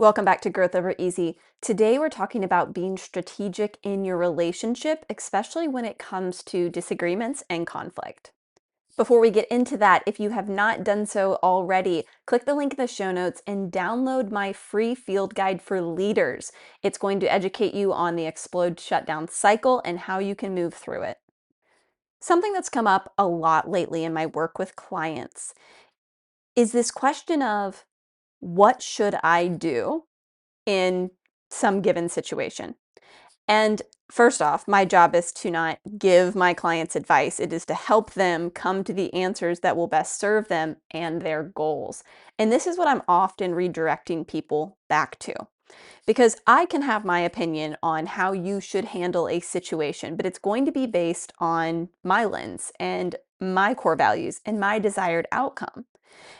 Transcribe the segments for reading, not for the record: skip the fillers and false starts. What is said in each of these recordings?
Welcome back to Growth Over Easy. Today we're talking about being strategic in your relationship, especially when it comes to disagreements and conflict. Before we get into that, if you have not done so already, click the link in the show notes and download my free field guide for leaders. It's going to educate you on the explode shutdown cycle and how you can move through it. Something that's come up a lot lately in my work with clients is this question of, what should I do in some given situation? And first off, my job is to not give my clients advice. It is to help them come to the answers that will best serve them and their goals. And this is what I'm often redirecting people back to. Because I can have my opinion on how you should handle a situation, but it's going to be based on my lens and my core values and my desired outcome.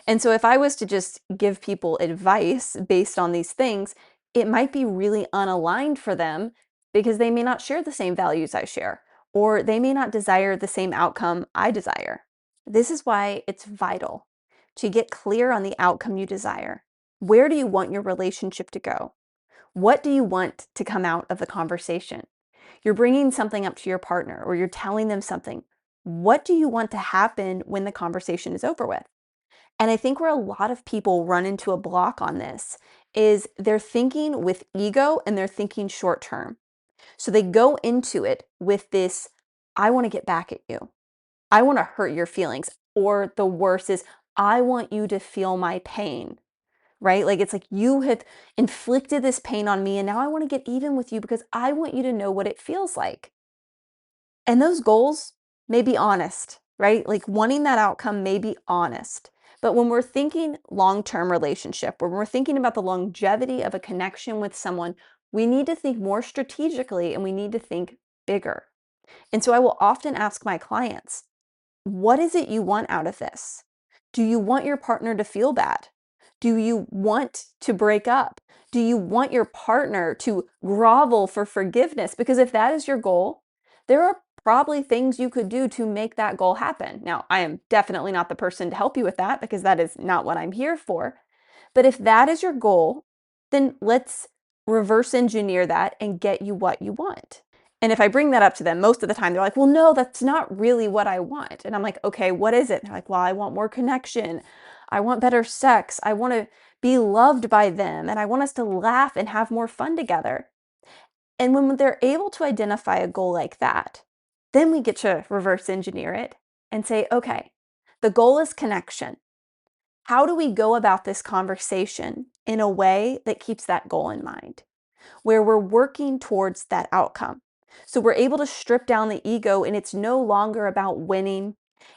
And so if I was to just give people advice based on these things, it might be really unaligned for them because they may not share the same values I share, or they may not desire the same outcome I desire. This is why it's vital to get clear on the outcome you desire. Where do you want your relationship to go? What do you want to come out of the conversation? You're bringing something up to your partner or you're telling them something. What do you want to happen when the conversation is over with? And I think where a lot of people run into a block on this is they're thinking with ego and they're thinking short term. So they go into it with this, I want to get back at you. I want to hurt your feelings. Or the worst is, I want you to feel my pain, right? Like it's like you have inflicted this pain on me and now I want to get even with you because I want you to know what it feels like. And those goals may be honest, right? Like wanting that outcome may be honest. But when we're thinking long-term relationship, when we're thinking about the longevity of a connection with someone, we need to think more strategically and we need to think bigger. And so I will often ask my clients, what is it you want out of this? Do you want your partner to feel bad? Do you want to break up? Do you want your partner to grovel for forgiveness? Because if that is your goal, there are probably things you could do to make that goal happen. Now, I am definitely not the person to help you with that because that is not what I'm here for. But if that is your goal, then let's reverse engineer that and get you what you want. And if I bring that up to them, most of the time they're like, well, no, that's not really what I want. And I'm like, okay, what is it? And they're like, well, I want more connection. I want better sex. I want to be loved by them. And I want us to laugh and have more fun together. And when they're able to identify a goal like that, then we get to reverse engineer it and say, okay, the goal is connection. How do we go about this conversation in a way that keeps that goal in mind, where we're working towards that outcome? So we're able to strip down the ego and it's no longer about winning.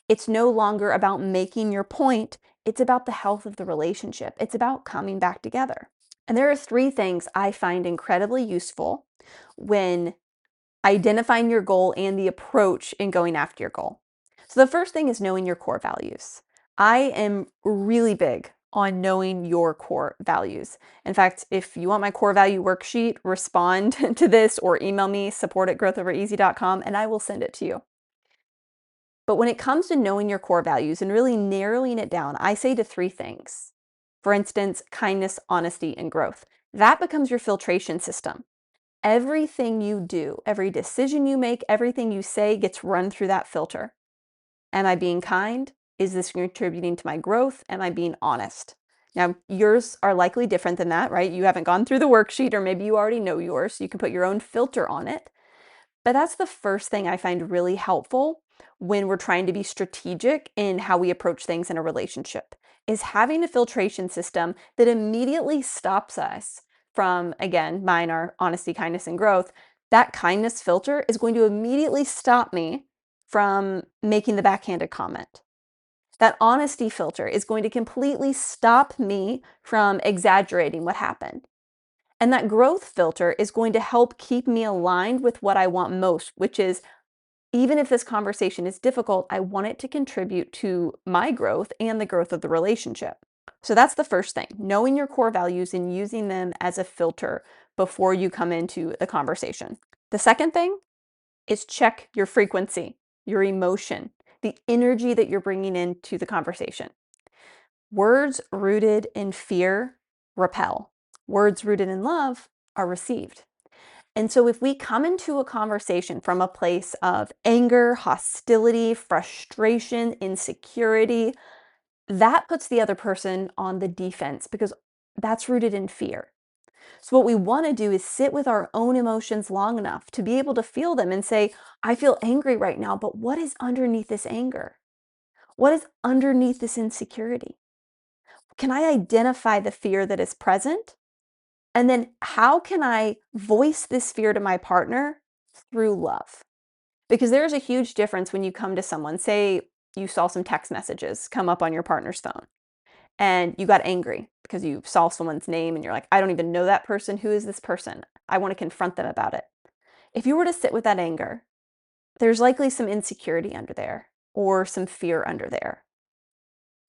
It's no longer about making your point. It's about the health of the relationship. It's about coming back together. And there are three things I find incredibly useful when identifying your goal and the approach in going after your goal. So the first thing is knowing your core values. I am really big on knowing your core values. In fact, if you want my core value worksheet, respond to this or email me, support@growthovereasy.com, and I will send it to you. But when it comes to knowing your core values and really narrowing it down, I say to three things. For instance, kindness, honesty, and growth. That becomes your filtration system. Everything you do, every decision you make, everything you say gets run through that filter. Am I being kind? Is this contributing to my growth? Am I being honest? Now, yours are likely different than that, right? You haven't gone through the worksheet, or maybe you already know yours, so you can put your own filter on it. But that's the first thing I find really helpful when we're trying to be strategic in how we approach things in a relationship, is having a filtration system that immediately stops us from, again, mine are honesty, kindness, and growth. That kindness filter is going to immediately stop me from making the backhanded comment. That honesty filter is going to completely stop me from exaggerating what happened. And that growth filter is going to help keep me aligned with what I want most, which is, even if this conversation is difficult, I want it to contribute to my growth and the growth of the relationship. So that's the first thing, knowing your core values and using them as a filter before you come into the conversation. The second thing is check your frequency, your emotion, the energy that you're bringing into the conversation. Words rooted in fear repel. Words rooted in love are received. And so if we come into a conversation from a place of anger, hostility, frustration, insecurity, that puts the other person on the defense because that's rooted in fear. So what we want to do is sit with our own emotions long enough to be able to feel them and say, I feel angry right now, but what is underneath this anger? What is underneath this insecurity? Can I identify the fear that is present? And then how can I voice this fear to my partner through love? Because there's a huge difference when you come to someone, say you saw some text messages come up on your partner's phone and you got angry because you saw someone's name and you're like, I don't even know that person. Who is this person? I want to confront them about it. If you were to sit with that anger, there's likely some insecurity under there or some fear under there.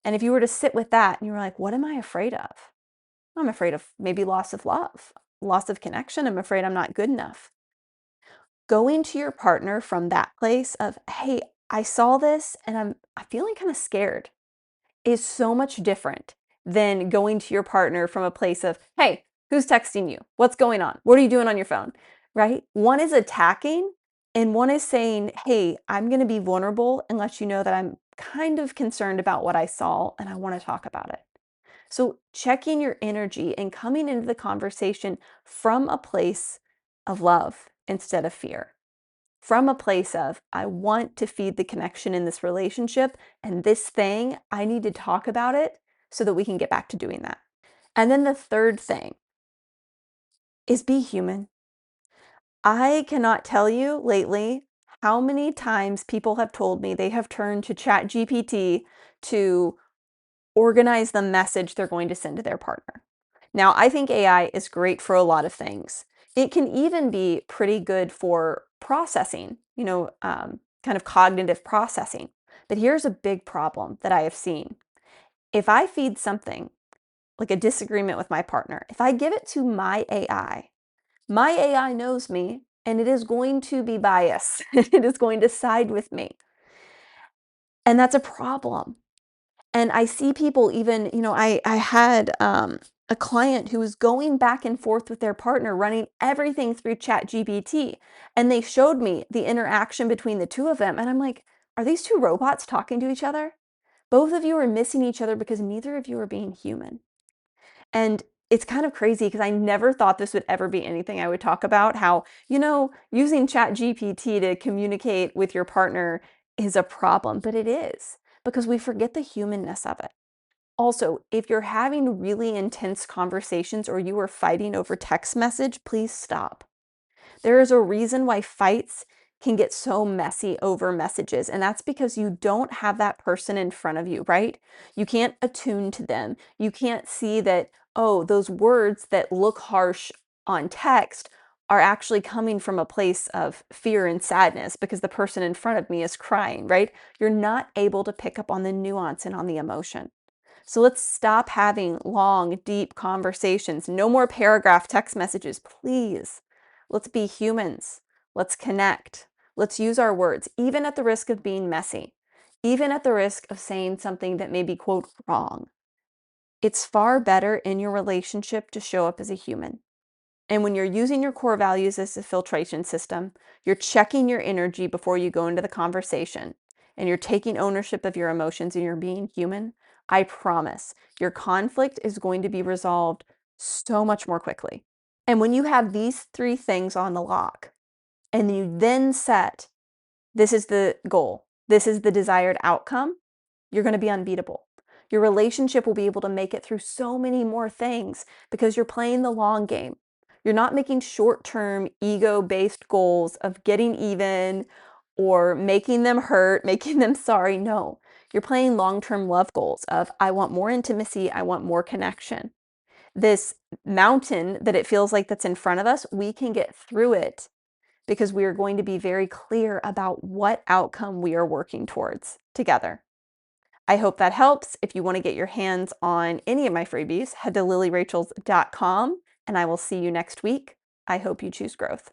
And if you were to sit with that and you were like, what am I afraid of? I'm afraid of maybe loss of love, loss of connection. I'm afraid I'm not good enough. Going to your partner from that place of, hey, I saw this and I'm feeling kind of scared is so much different than going to your partner from a place of, hey, who's texting you? What's going on? What are you doing on your phone? Right? One is attacking and one is saying, hey, I'm going to be vulnerable and let you know that I'm kind of concerned about what I saw and I want to talk about it. So checking your energy and coming into the conversation from a place of love instead of fear. From a place of, I want to feed the connection in this relationship, and this thing, I need to talk about it so that we can get back to doing that. And then the third thing is be human. I cannot tell you lately how many times people have told me they have turned to ChatGPT to organize the message they're going to send to their partner. Now, I think AI is great for a lot of things. It can even be pretty good for processing, kind of cognitive processing. But here's a big problem that I have seen. If I feed something like a disagreement with my partner, if I give it to my AI knows me and it is going to be biased. It is going to side with me. And that's a problem. And I see people even, I had a client who was going back and forth with their partner, running everything through ChatGPT. And they showed me the interaction between the two of them. And I'm like, are these two robots talking to each other? Both of you are missing each other because neither of you are being human. And it's kind of crazy because I never thought this would ever be anything I would talk about, how, using ChatGPT to communicate with your partner is a problem, but it is because we forget the humanness of it. Also, if you're having really intense conversations or you are fighting over text message, please stop. There is a reason why fights can get so messy over messages, and that's because you don't have that person in front of you, right? You can't attune to them. You can't see that, oh, those words that look harsh on text are actually coming from a place of fear and sadness because the person in front of me is crying, right? You're not able to pick up on the nuance and on the emotion. So let's stop having long, deep conversations. No more paragraph text messages, please. Let's be humans. Let's connect. Let's use our words, even at the risk of being messy, even at the risk of saying something that may be, quote, wrong. It's far better in your relationship to show up as a human. And when you're using your core values as a filtration system, you're checking your energy before you go into the conversation, and you're taking ownership of your emotions and you're being human, I promise your conflict is going to be resolved so much more quickly. And when you have these three things on the lock, and you then set, this is the goal, this is the desired outcome, you're going to be unbeatable. Your relationship will be able to make it through so many more things because you're playing the long game. You're not making short-term ego-based goals of getting even or making them hurt, making them sorry. No, you're playing long-term love goals of, I want more intimacy, I want more connection. This mountain that it feels like that's in front of us, we can get through it because we are going to be very clear about what outcome we are working towards together. I hope that helps. If you want to get your hands on any of my freebies, head to lillyrachels.com and I will see you next week. I hope you choose growth.